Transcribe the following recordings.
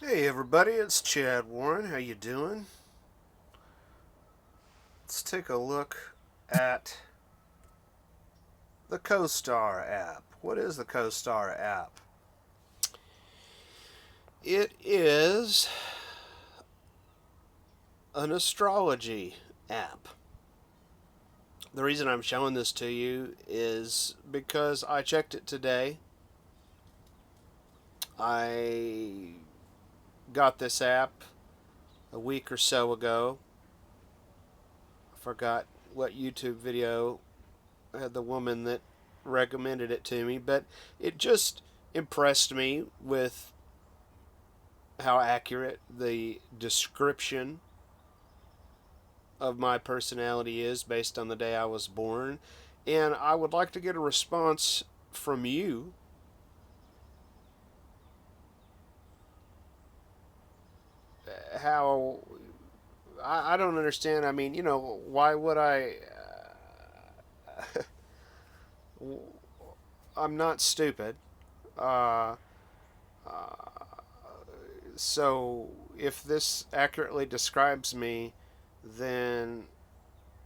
Hey everybody, it's Chad Warren. How you doing? Let's take a look at the CoStar app. What is the CoStar app? It is an astrology app. The reason I'm showing this to you is because I checked it today. I got this app a week or so ago. I forgot what YouTube video had the woman that recommended it to me, but it just impressed me with how accurate the description of my personality is based on the day I was born. And I would like to get a response from you. How I don't understand. I mean, why would I? I'm not stupid. Uh, so if this accurately describes me, then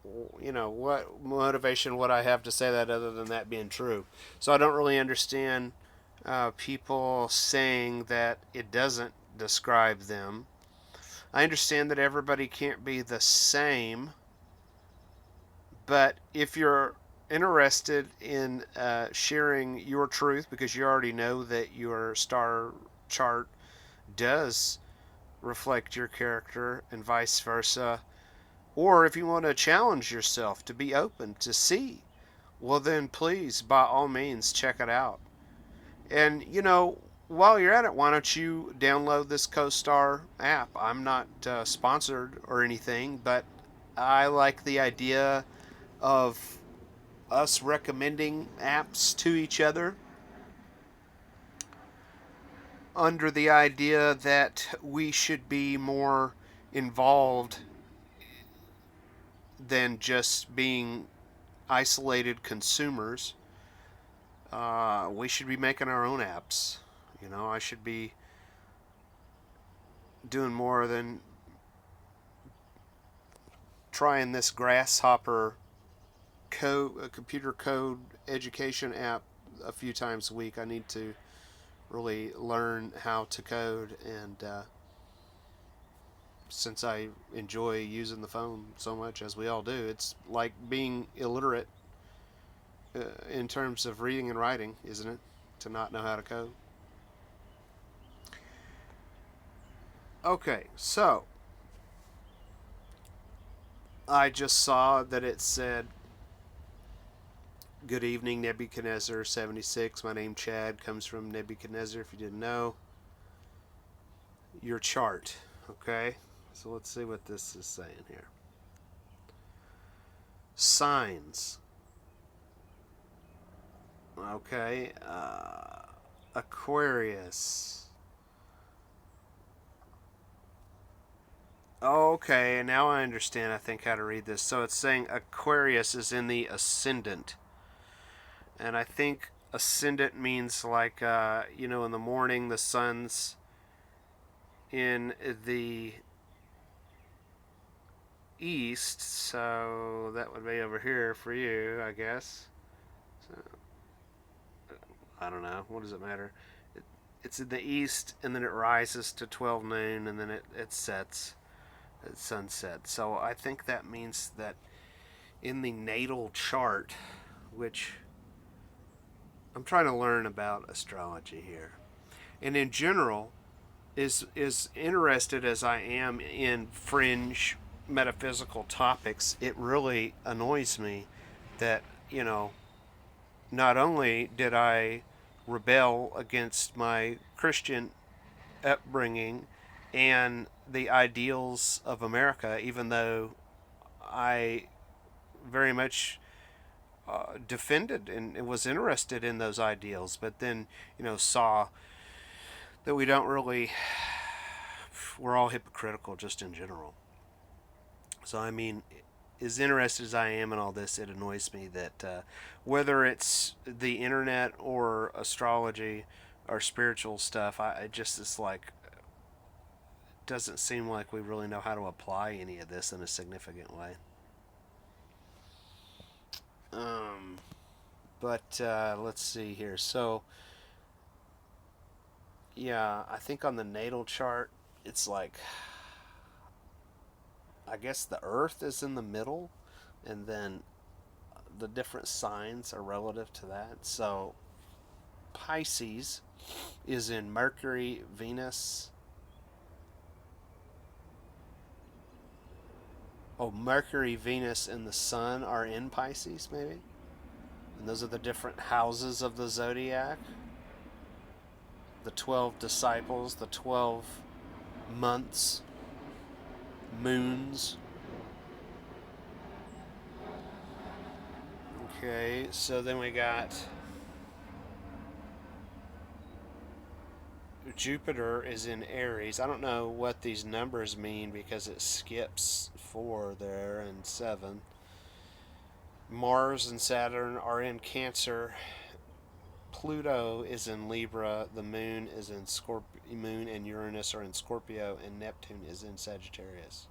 what motivation would I have to say that other than that being true? So I don't really understand people saying that it doesn't describe them. I understand that everybody can't be the same, but if you're interested in sharing your truth because you already know that your star chart does reflect your character and vice versa, or if you want to challenge yourself to be open to see, well, then please, by all means, check it out. And, while you're at it, why don't you download this CoStar app? I'm not sponsored or anything, but I like the idea of us recommending apps to each other under the idea that we should be more involved than just being isolated consumers. We should be making our own apps. I should be doing more than trying this grasshopper computer code education app a few times a week. I need to really learn how to code, and since I enjoy using the phone so much, as we all do, it's like being illiterate in terms of reading and writing, isn't it? To not know how to code. Okay, so I just saw that it said, "Good evening, Nebuchadnezzar 76. My name Chad comes from Nebuchadnezzar, if you didn't know. Your chart." Okay, so let's see what this is saying here. Signs. Okay, Aquarius. Okay, now I understand, I think, how to read this. So it's saying Aquarius is in the ascendant. And I think ascendant means like, in the morning the sun's in the east. So that would be over here for you, I guess. So, I don't know. What does it matter? It's in the east, and then it rises to 12 noon, and then it sets at sunset. So I think that means that in the natal chart, which I'm trying to learn about astrology here, and in general, is interested as I am in fringe metaphysical topics, it really annoys me that, not only did I rebel against my Christian upbringing and the ideals of America, even though I very much defended and was interested in those ideals, but then, saw that we don't really, we're all hypocritical just in general. So, I mean, as interested as I am in all this, it annoys me that whether it's the internet or astrology or spiritual stuff, I just, it's like, doesn't seem like we really know how to apply any of this in a significant way. But let's see here. So, yeah, I think on the natal chart, it's like, I guess the Earth is in the middle, and then the different signs are relative to that. So, Pisces is in Mercury, Venus. Oh, Mercury, Venus, and the Sun are in Pisces, maybe? And those are the different houses of the zodiac. The 12 disciples, the 12 months, moons. Okay, so then we got Jupiter is in Aries. I don't know what these numbers mean because it skips 4 there and 7. Mars and Saturn are in Cancer. Pluto is in Libra. The Moon is in Scorpio. Moon and Uranus are in Scorpio, and Neptune is in Sagittarius.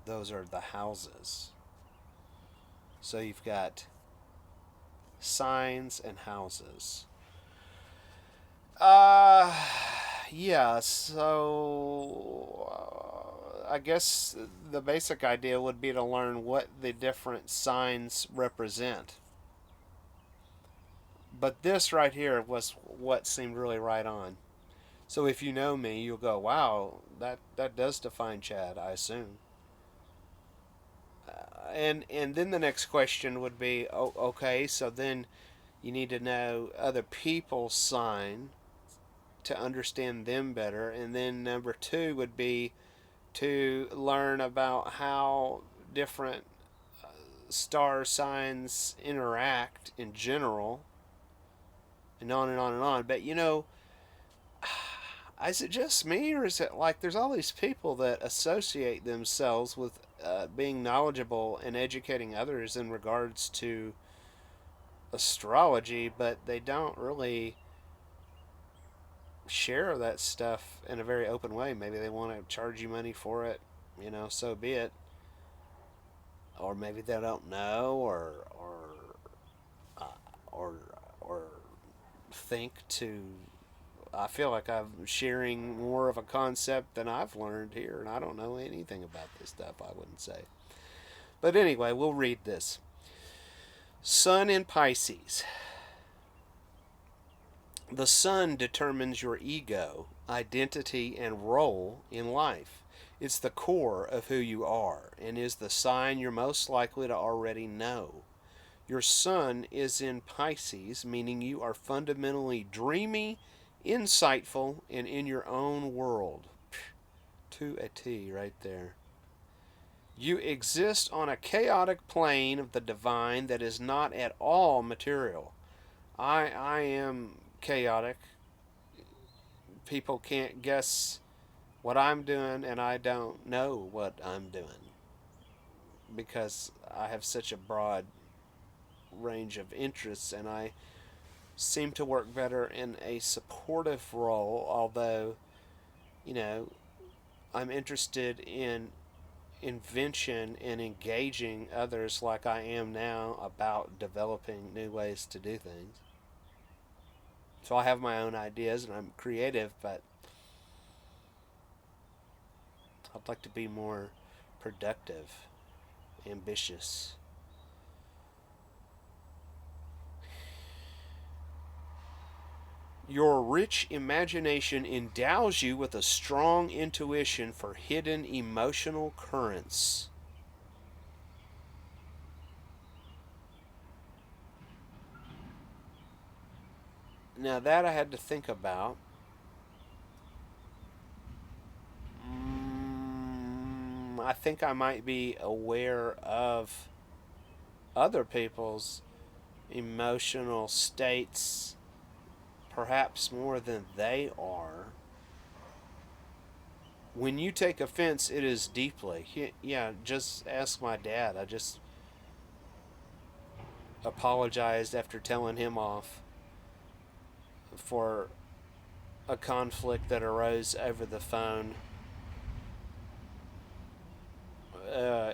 Those are the houses. So you've got signs and houses. Yeah, so I guess the basic idea would be to learn what the different signs represent. But this right here was what seemed really right on. So if you know me, you'll go, wow, that does define Chad, I assume. And then the next question would be, oh, okay, so then you need to know other people's sign to understand them better. And then number 2 would be to learn about how different star signs interact in general, and on and on and on. But is it just me, or is it like there's all these people that associate themselves with being knowledgeable and educating others in regards to astrology, but they don't really share that stuff in a very open way? Maybe they want to charge you money for it, so be it. Or maybe they don't know, uh, or or think to. I feel like I'm sharing more of a concept than I've learned here, and I don't know anything about this stuff, I wouldn't say. But anyway, we'll read this. Sun in Pisces. The sun determines your ego, identity, and role in life. It's the core of who you are and is the sign you're most likely to already know. Your sun is in Pisces, meaning you are fundamentally dreamy, insightful, and in your own world. To a T right there. You exist on a chaotic plane of the divine that is not at all material. I am chaotic. People can't guess what I'm doing, and I don't know what I'm doing because I have such a broad range of interests, and I seem to work better in a supportive role, although, I'm interested in invention and engaging others like I am now about developing new ways to do things. So I have my own ideas and I'm creative, but I'd like to be more productive, ambitious. Your rich imagination endows you with a strong intuition for hidden emotional currents. Now that I had to think about. I think I might be aware of other people's emotional states perhaps more than they are. When you take offense, it is deeply. Yeah, just ask my dad. I just apologized after telling him off for a conflict that arose over the phone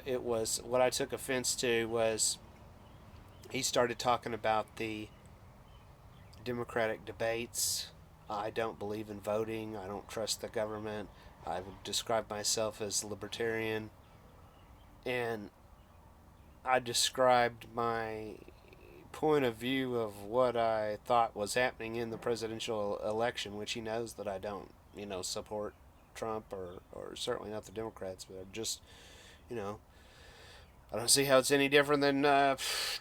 it was what I took offense to was he started talking about the Democratic debates. I don't believe in voting. I don't trust the government. I would describe myself as libertarian. And I described my point of view of what I thought was happening in the presidential election, which he knows that I don't, support Trump or certainly not the Democrats, but I'm just, you know, I don't see how it's any different than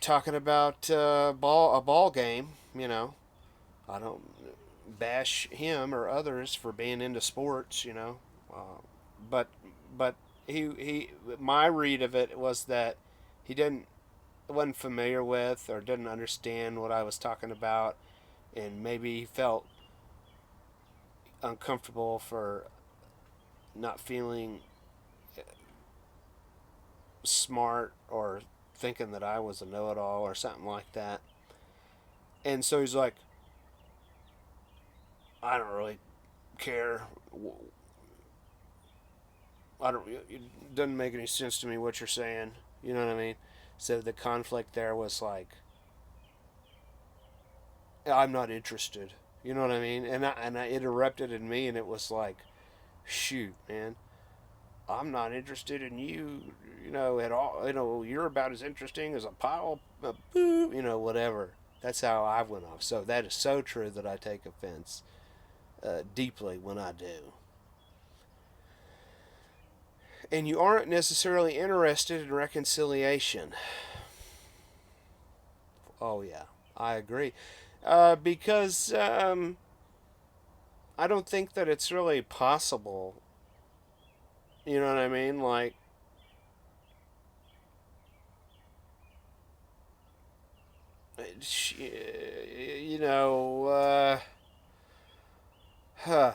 talking about a ball game. I don't bash him or others for being into sports. But but he my read of it was that he wasn't familiar with or didn't understand what I was talking about, and maybe he felt uncomfortable for not feeling smart or thinking that I was a know-it-all or something like that. And so he's like, I don't really care. I don't. It doesn't make any sense to me what you're saying. You know what I mean? So the conflict there was like, I'm not interested. You know what I mean? And I it erupted in me, and it was like, shoot, man, I'm not interested in you. At all. You're about as interesting as a pile of poo. Whatever. That's how I went off. So that is so true that I take offense deeply when I do. And you aren't necessarily interested in reconciliation. Oh, yeah, I agree. Because I don't think that it's really possible. You know what I mean? Like, you know, huh.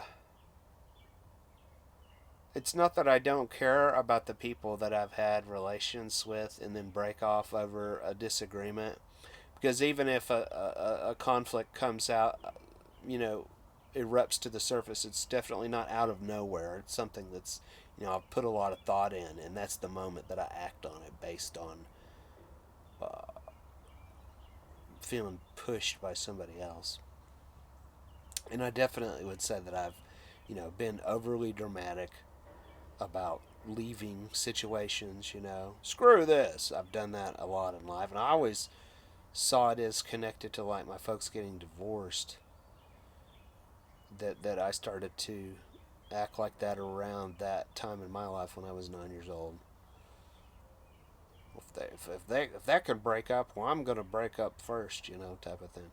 It's not that I don't care about the people that I've had relations with and then break off over a disagreement. Because even if a conflict comes out, you know, erupts to the surface, it's definitely not out of nowhere. It's something that's, I've put a lot of thought in, and that's the moment that I act on it based on feeling pushed by somebody else. And I definitely would say that I've, been overly dramatic about leaving situations, screw this. I've done that a lot in life, and I always saw it as connected to like my folks getting divorced. That I started to act like that around that time in my life when I was 9 years old. If that could break up, well, I'm gonna break up first, type of thing.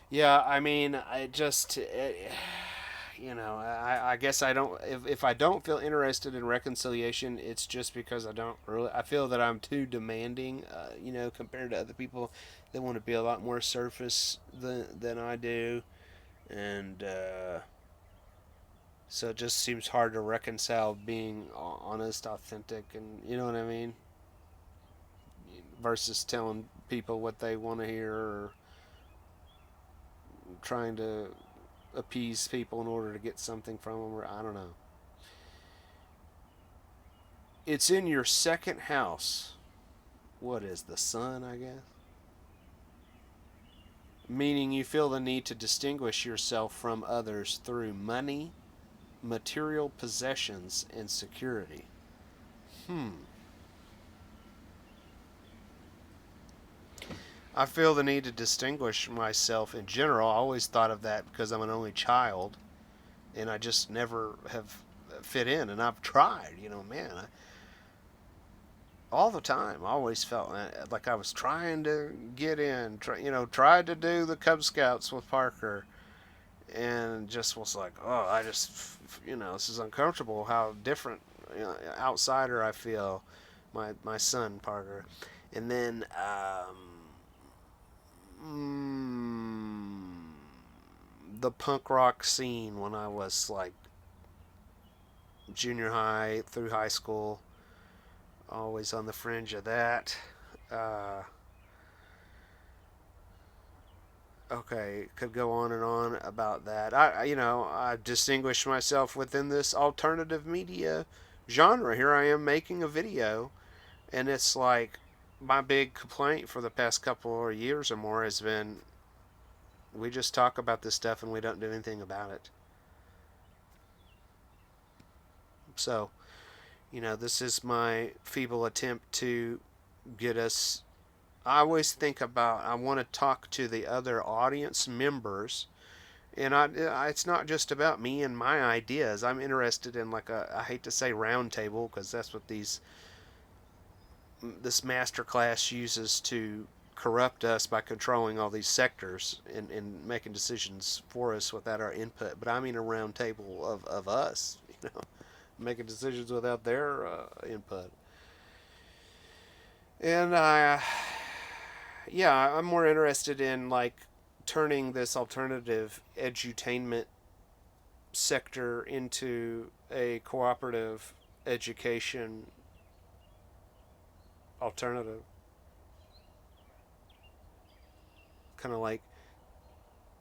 Yeah, I mean, I guess I don't. If I don't feel interested in reconciliation, it's just because I don't really. I feel that I'm too demanding, compared to other people that want to be a lot more surface than I do, and so it just seems hard to reconcile being honest, authentic, and you know what I mean, versus telling people what they want to hear or trying to appease people in order to get something from them, or I don't know. It's in your second house. What is the sun, I guess? Meaning you feel the need to distinguish yourself from others through money, material possessions, and security. Hmm. I feel the need to distinguish myself in general. I always thought of that because I'm an only child and I just never have fit in. And I've tried, man, all the time. I always felt like I was trying to get in, tried to do the Cub Scouts with Parker, and just was like, oh, I just, this is uncomfortable. How different, outsider I feel. My son Parker, and then the punk rock scene when I was like junior high through high school. Always on the fringe of that. Uh, Okay, could go on and on about that. I distinguish myself within this alternative media genre. Here I am making a video, and it's like my big complaint for the past couple of years or more has been we just talk about this stuff and we don't do anything about it. So, this is my feeble attempt to get us. I always think about, I want to talk to the other audience members. And it's not just about me and my ideas. I'm interested in like I hate to say round table because that's what this master class uses to corrupt us by controlling all these sectors and making decisions for us without our input. But I mean a round table of us, making decisions without their input. And I'm more interested in like turning this alternative edutainment sector into a cooperative education alternative, kind of like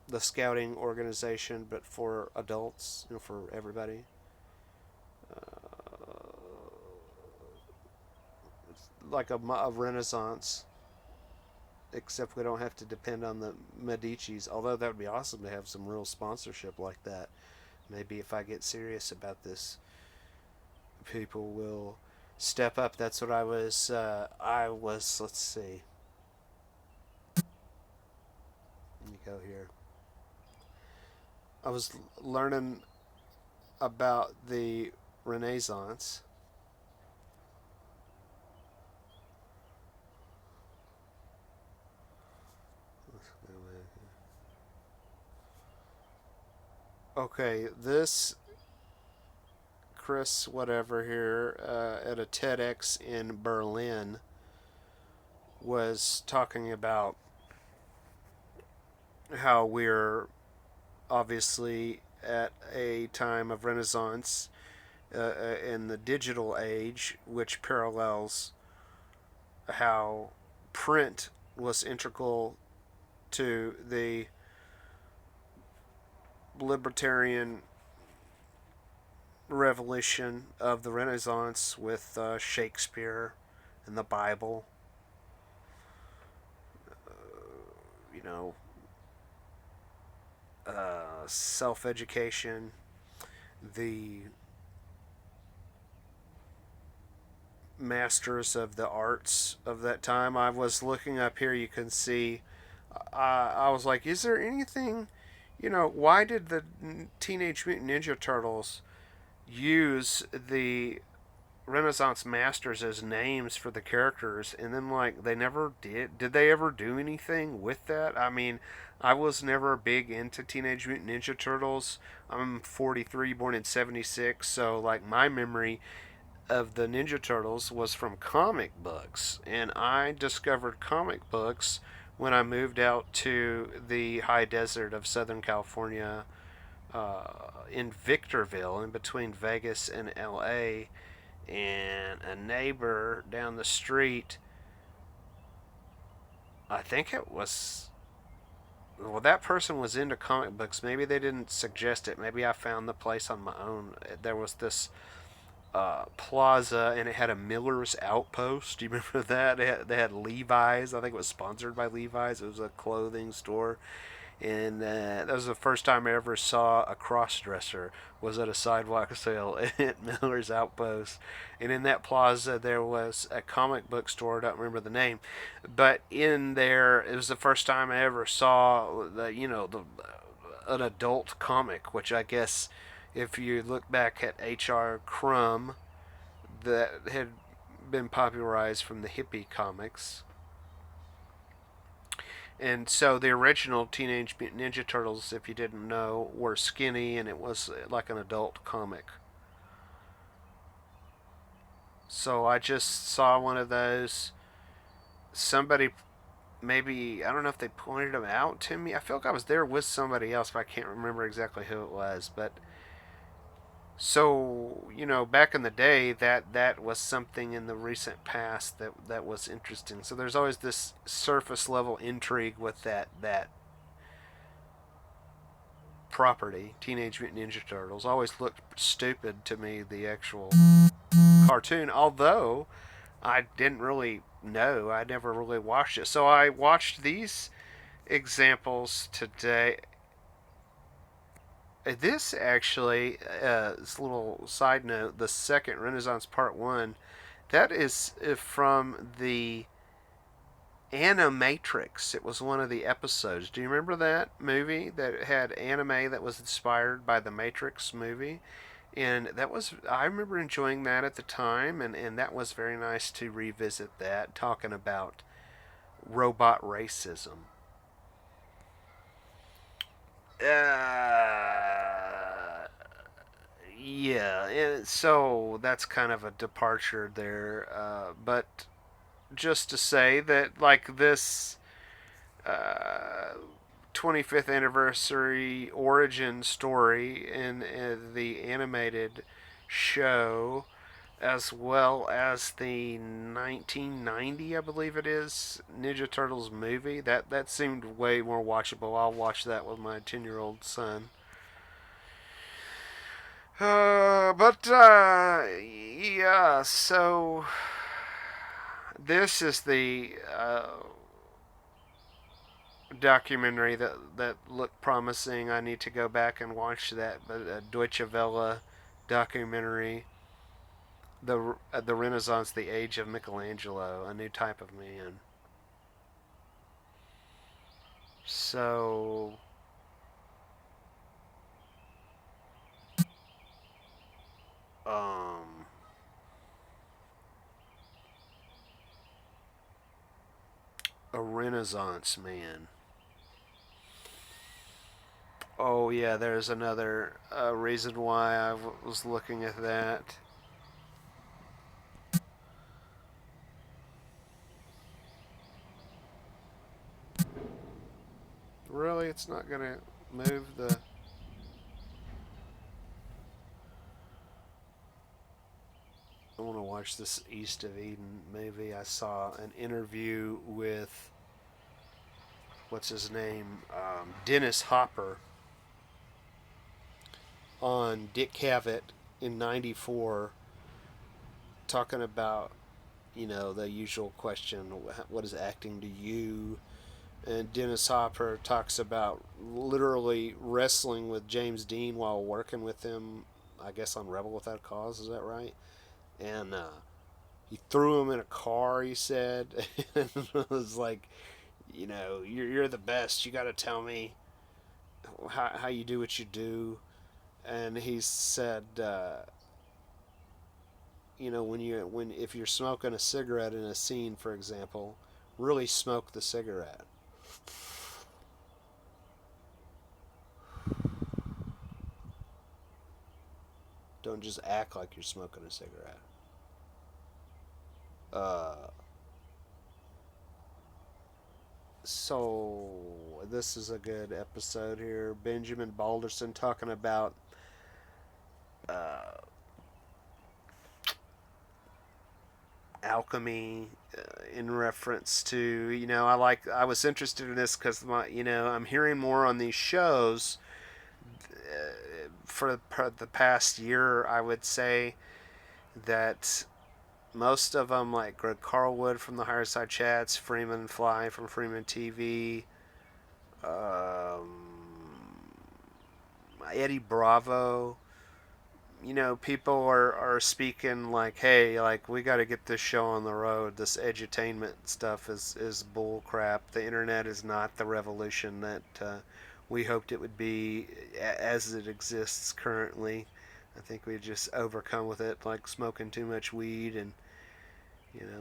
the scouting organization, but for adults, for everybody. Like a renaissance, except we don't have to depend on the Medici's. Although that would be awesome to have some real sponsorship like that. Maybe if I get serious about this, people will step up. That's what I was. Let's see. Let me go here. I was learning about the Renaissance. Okay, this Chris whatever here at a TEDx in Berlin was talking about how we're obviously at a time of Renaissance in the digital age, which parallels how print was integral to the libertarian revolution of the Renaissance with Shakespeare and the Bible. You know, self education, the masters of the arts of that time. I was looking up here, you can see, I was like, is there anything, why did the Teenage Mutant Ninja Turtles use the Renaissance masters as names for the characters, and then like they never did they ever do anything with that? I mean, I was never big into Teenage Mutant Ninja Turtles. I'm 43, born in 76, so like my memory of the Ninja Turtles was from comic books, and I discovered comic books when I moved out to the high desert of Southern California, in Victorville, in between Vegas and LA. And a neighbor down the street, I think it was, well, that person was into comic books. Maybe they didn't suggest it. Maybe I found the place on my own. There was this plaza, and it had a Miller's Outpost. Do you remember that? They had Levi's. I think it was sponsored by Levi's. It was a clothing store. And that was the first time I ever saw a cross-dresser, was at a sidewalk sale at Miller's Outpost. And in that plaza there was a comic book store. I don't remember the name, but in there it was the first time I ever saw an adult comic, which I guess if you look back at H.R. Crumb, that had been popularized from the hippie comics. And so the original Teenage Mutant Ninja Turtles, if you didn't know, were skinny, and it was like an adult comic. So I just saw one of those. Somebody, maybe, I don't know if they pointed them out to me. I feel like I was there with somebody else, but I can't remember exactly who it was. But so, back in the day, that was something in the recent past that was interesting. So there's always this surface level intrigue with that property, Teenage Mutant Ninja Turtles. Always looked stupid to me, the actual cartoon, although I didn't really know. I never really watched it. So I watched these examples today. This actually, this little side note, the second Renaissance Part 1, that is from the Animatrix. It was one of the episodes. Do you remember that movie that had anime that was inspired by the Matrix movie? And that was, I remember enjoying that at the time, and that was very nice to revisit that, talking about robot racism. Yeah, so that's kind of a departure there. But just to say that, like, this uh, 25th anniversary origin story in the animated show, as well as the 1990, I believe it is, Ninja Turtles movie. That seemed way more watchable. I'll watch that with my 10-year-old son. Yeah, so this is the documentary that looked promising. I need to go back and watch that. But Deutsche Welle documentary, the Renaissance, the Age of Michelangelo, a new type of man. So, um, a Renaissance man. Oh yeah, there's another reason why was looking at that. Really, it's not gonna move the. I want to watch this East of Eden movie. I saw an interview with what's his name, Dennis Hopper, on Dick Cavett in '94, talking about the usual question, what is acting to you? And Dennis Hopper talks about literally wrestling with James Dean while working with him, I guess on Rebel Without a Cause, is that right? And he threw him in a car, he said. And it was like, you're the best. You got to tell me how you do what you do. And he said, when if you're smoking a cigarette in a scene, for example, really smoke the cigarette. Don't just act like you're smoking a cigarette. Uh, so this is a good episode here. Benjamin Balderson talking about uh, alchemy in reference to I was interested in this because I'm hearing more on these shows for the past year. I would say that most of them, like Greg Carlwood from the Higher Side Chats, Freeman Fly from Freeman TV, um, Eddie Bravo. People are speaking like, hey, like, we got to get this show on the road. This edutainment stuff is bull crap. The internet is not the revolution that we hoped it would be as it exists currently. I think we just overcome with it, like smoking too much weed, and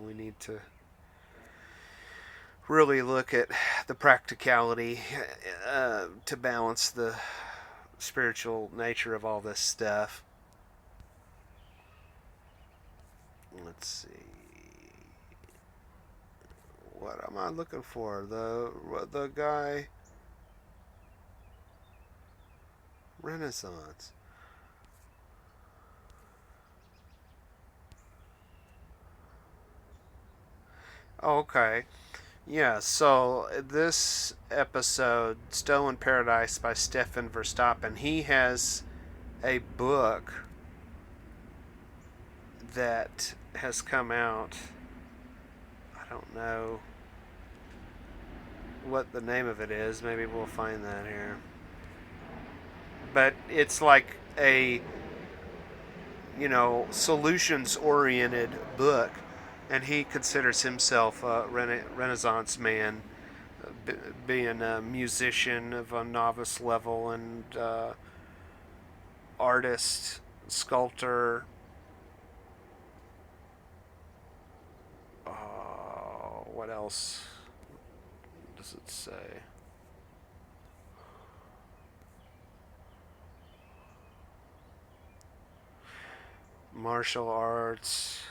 we need to really look at the practicality to balance the spiritual nature of all this stuff. Let's see. What am I looking for? The guy Renaissance. Oh, okay. Yeah, so this episode, Stolen Paradise by Stefan Verstappen, he has a book that has come out. I don't know what the name of it is. Maybe we'll find that here. But it's like a, solutions oriented book. And he considers himself a Renaissance man, being a musician of a novice level and artist, sculptor. What else does it say? Martial arts,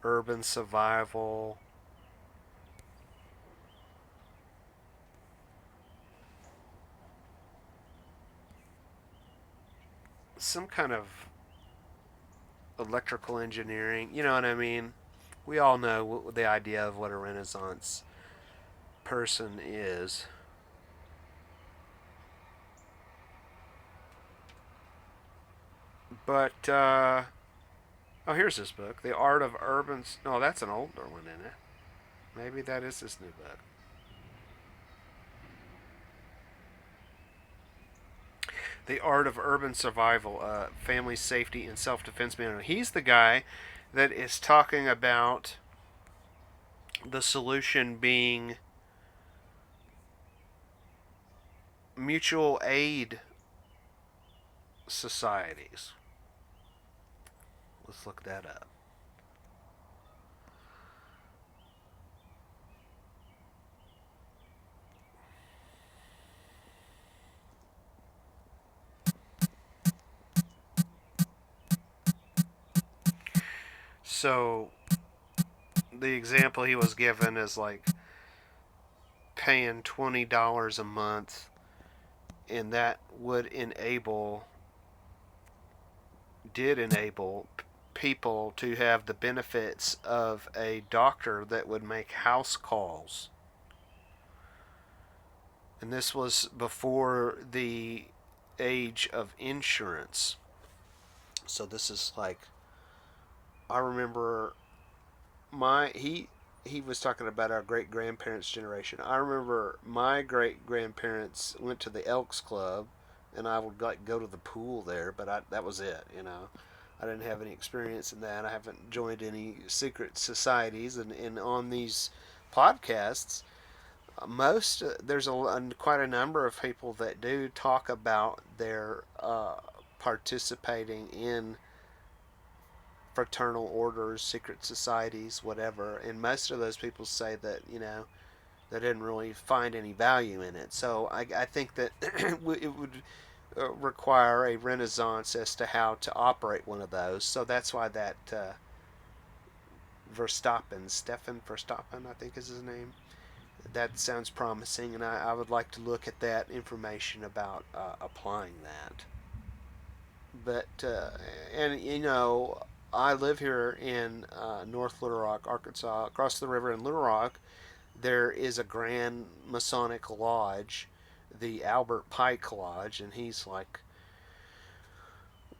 urban survival, some kind of electrical engineering. You know what I mean? We all know the idea of what a Renaissance person is. But, oh, here's this book. The Art of Urban. No, that's an older one, isn't it? Maybe that is this new book. The Art of Urban Survival, Family Safety and Self Defense Manual. He's the guy that is talking about the solution being mutual aid societies. Let's look that up. So, the example he was given is like paying $20 a month, and that would did enable people to have the benefits of a doctor that would make house calls. And this was before the age of insurance. So this is like, I remember he was talking about our great grandparents' generation. I remember my great grandparents went to the Elks Club, and I would like go to the pool there, but that was it. I didn't have any experience in that. I haven't joined any secret societies, and on these podcasts, most there's quite a number of people that do talk about their participating in fraternal orders, secret societies, whatever. And most of those people say that they didn't really find any value in it. So I think that it would require a renaissance as to how to operate one of those. So that's why that Stefan Verstappen, I think is his name. That sounds promising, and I would like to look at that information about applying that. But and I live here in North Little Rock, Arkansas. Across the river in Little Rock, there is a Grand Masonic Lodge, the Albert Pike Lodge, and he's like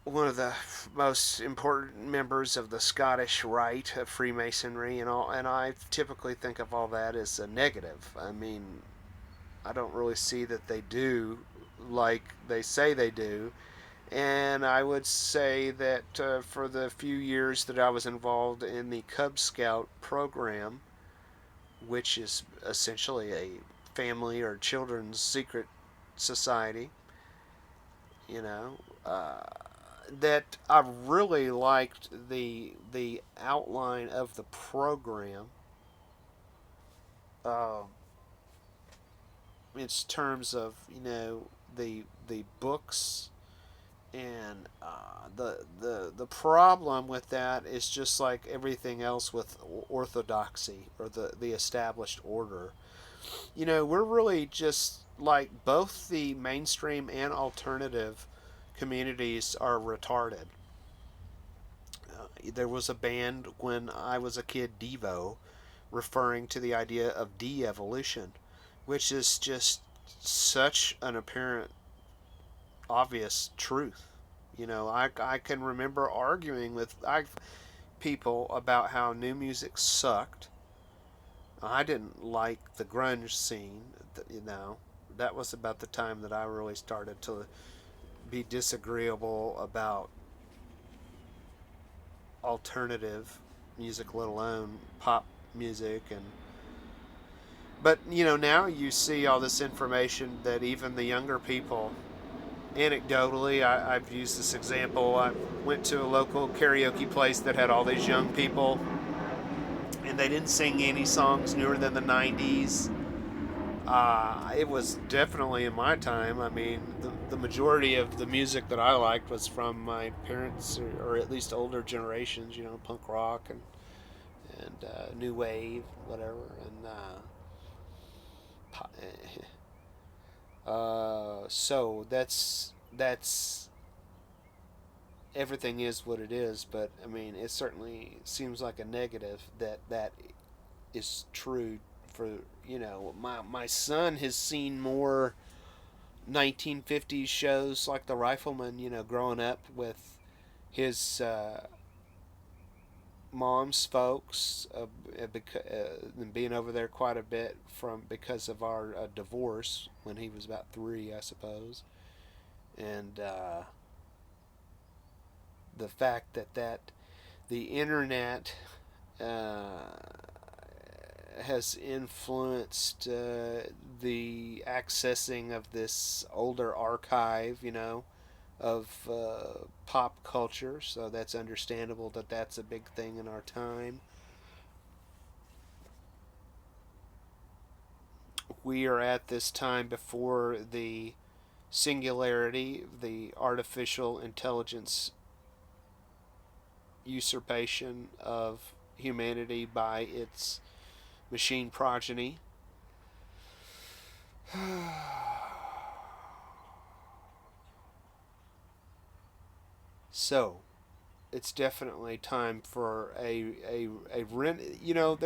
one of the most important members of the Scottish Rite of Freemasonry and all. And I typically think of all that as a negative. I mean, I don't really see that they do like they say they do. And I would say that for the few years that I was involved in the Cub Scout program, which is essentially a family or children's secret society, you know, uh, that I really liked the outline of the program. Uh, in terms of the books and the problem with that is just like everything else with orthodoxy or the established order. We're really just like both the mainstream and alternative communities are retarded. There was a band when I was a kid, Devo, referring to the idea of de-evolution, which is just such an apparent, obvious truth. I can remember arguing with people about how new music sucked. I didn't like the grunge scene, That was about the time that I really started to be disagreeable about alternative music, let alone pop music. But now you see all this information that even the younger people, anecdotally, I've used this example. I went to a local karaoke place that had all these young people, and they didn't sing any songs newer than the 90s. It was definitely in my time. I mean, the majority of the music that I liked was from my parents, or at least older generations. Punk rock and new wave, whatever. And so that's everything is what it is. But I mean, it certainly seems like a negative that is true for my son has seen more 1950s shows like The Rifleman, growing up with his mom's folks, and being over there quite a bit because of our divorce when he was about 3, I suppose. And the fact that the internet has influenced the accessing of this older archive, of pop culture. So that's understandable that that's a big thing in our time. We are at this time before the singularity, the artificial intelligence usurpation of humanity by its machine progeny. So, it's definitely time for there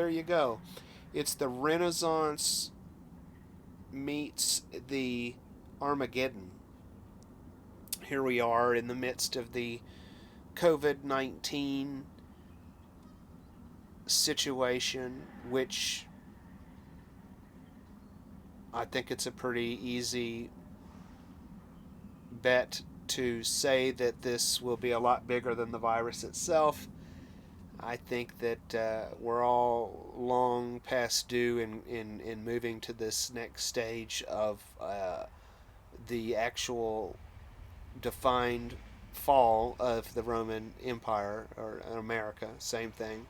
you go. It's the Renaissance meets the Armageddon. Here we are in the midst of the COVID-19 situation, which I think it's a pretty easy bet to say that this will be a lot bigger than the virus itself. I think that we're all long past due in moving to this next stage of the actual defined fall of the Roman Empire, or America, same thing.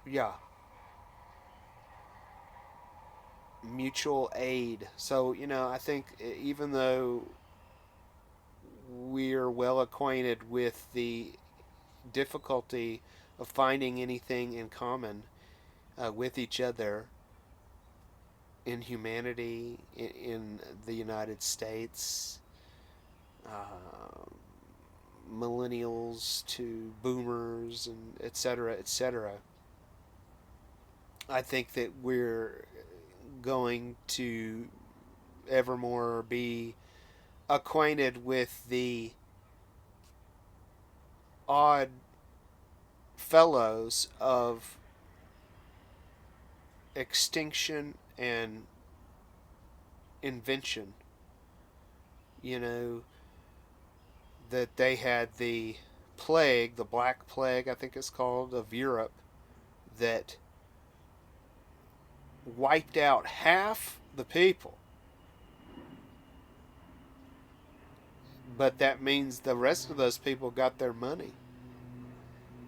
Yeah, mutual aid. So, I think even though we're well acquainted with the difficulty of finding anything in common with each other in humanity, in the United States, uh, millennials to boomers, and et cetera, et cetera. I think that we're going to evermore be acquainted with the odd fellows of extinction and invention. You know, that they had the plague, the Black Plague, I think it's called, of Europe, that wiped out half the people. But that means the rest of those people got their money.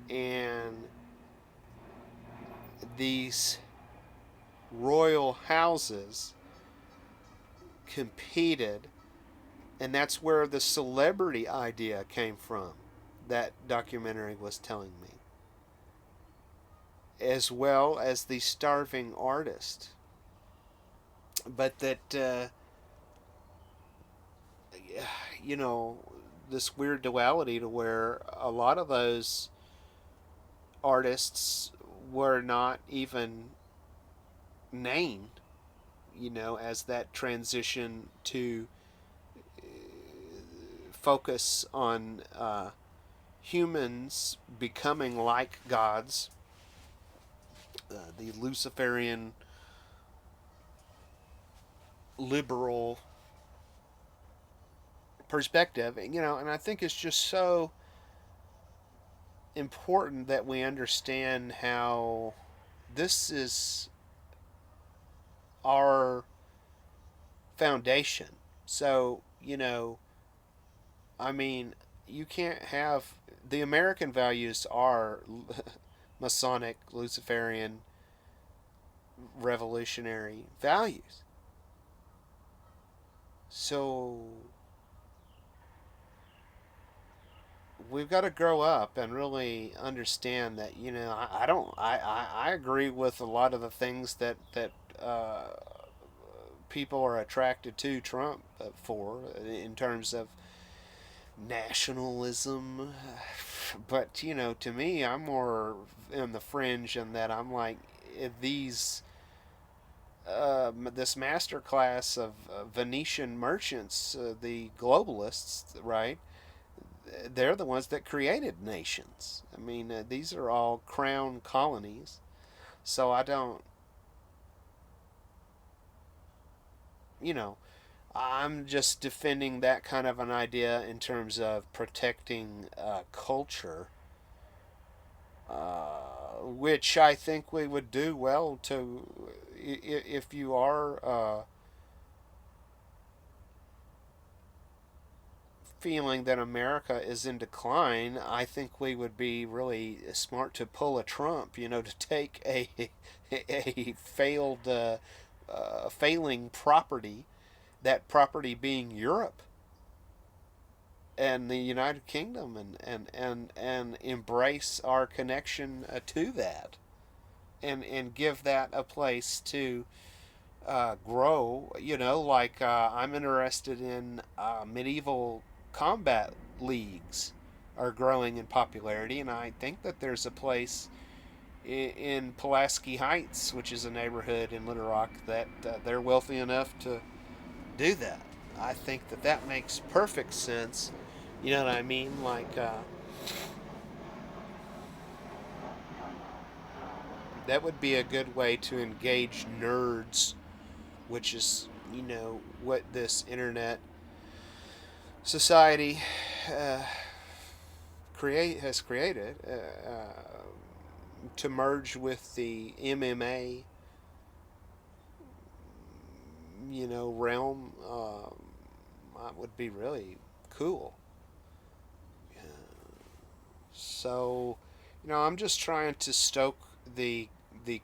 And these royal houses competed, and that's where the celebrity idea came from, that documentary was telling me, as well as the starving artist. But that, you know, this weird duality to where a lot of those artists were not even named, as that transition to focus on humans becoming like gods, the Luciferian liberal perspective, and I think it's just so important that we understand how this is our foundation. So, I mean, you can't have the American values are Masonic, Luciferian, revolutionary values. So we've got to grow up and really understand that I don't I agree with a lot of the things that people are attracted to Trump for in terms of nationalism, but to me, I'm more in the fringe in that I'm like these this master class of Venetian merchants, the globalists, right? They're the ones that created nations. I mean, these are all crown colonies. So I don't, you know, I'm just defending that kind of an idea in terms of protecting culture, which I think we would do well to, if you are feeling that America is in decline. I think we would be really smart to pull a Trump, to take a failed, failing property, that property being Europe and the United Kingdom, and embrace our connection to that, and give that a place to grow. Like I'm interested in medieval combat leagues are growing in popularity, and I think that there's a place in Pulaski Heights, which is a neighborhood in Little Rock, that they're wealthy enough to do that. I think that that makes perfect sense. You know what I mean? Like that would be a good way to engage nerds, which is what this internet society uh, create has created, to merge with the MMA realm. That would be really cool. So, I'm just trying to stoke the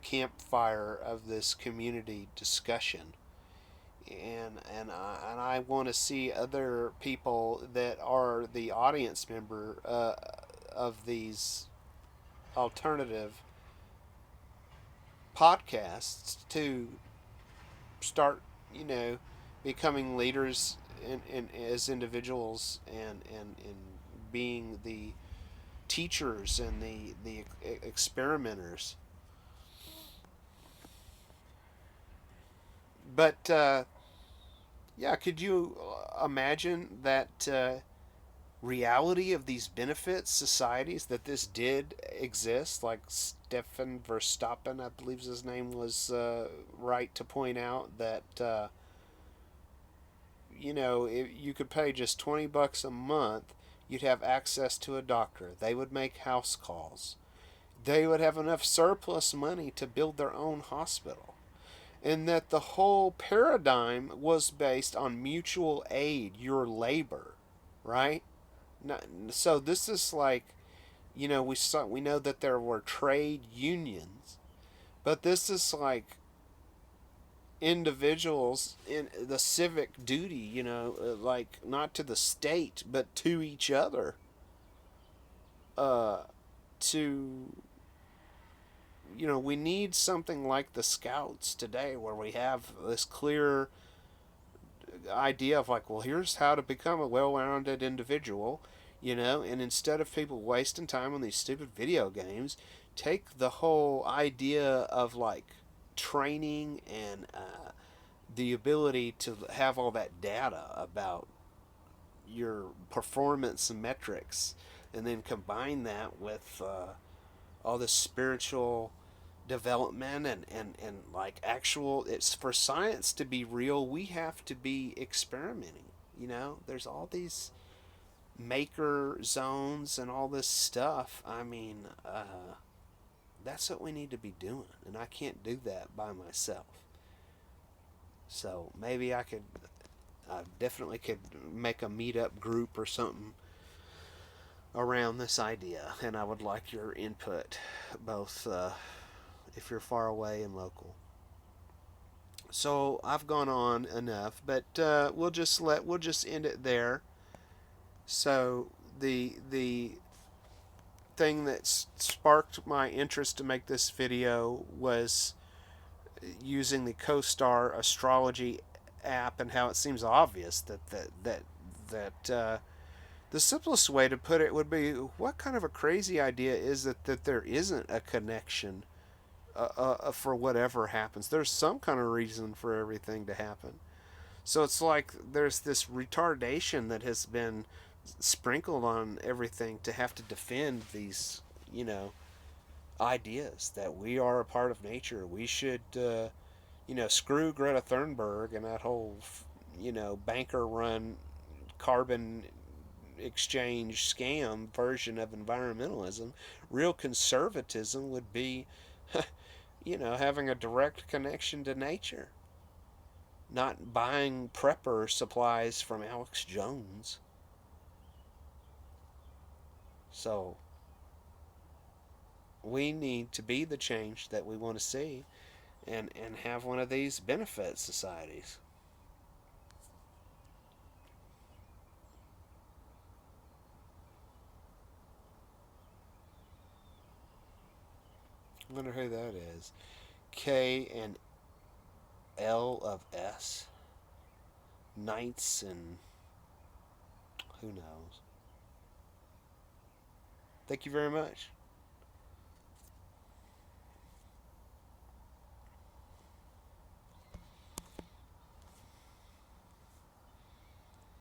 campfire of this community discussion, and I want to see other people that are the audience member of these alternative podcasts to start, becoming leaders as individuals, and being the teachers and the experimenters. But yeah, could you imagine that reality of these benefits societies that this did exist? Like Stefan Verstappen, I believe his name was, right to point out that if you could pay just $20 a month, you'd have access to a doctor. They would make house calls. They would have enough surplus money to build their own hospital. And that the whole paradigm was based on mutual aid, your labor, right? So this is like, we know that there were trade unions, but this is like individuals in the civic duty, like not to the state but to each other, to we need something like the Scouts today, where we have this clear idea of like, well, here's how to become a well-rounded individual, and instead of people wasting time on these stupid video games, take the whole idea of like training and the ability to have all that data about your performance and metrics, and then combine that with all this spiritual development and like actual, it's for science to be real, we have to be experimenting. There's all these maker zones and all this stuff. I mean, that's what we need to be doing, and I can't do that by myself. So maybe I definitely could make a meetup group or something around this idea, and I would like your input, both if you're far away and local. So I've gone on enough, but we'll just end it there. So the thing that sparked my interest to make this video was using the CoStar astrology app, and how it seems obvious that the simplest way to put it would be, what kind of a crazy idea is it that there isn't a connection for whatever happens? There's some kind of reason for everything to happen. So it's like there's this retardation that has been sprinkled on everything to have to defend these, ideas that we are a part of nature. We should, screw Greta Thunberg and that whole, banker run carbon exchange scam version of environmentalism. Real conservatism would be, having a direct connection to nature, not buying prepper supplies from Alex Jones. So we need to be the change that we want to see, and have one of these benefit societies. I wonder who that is. K and L of S. Knights and who knows. Thank you very much.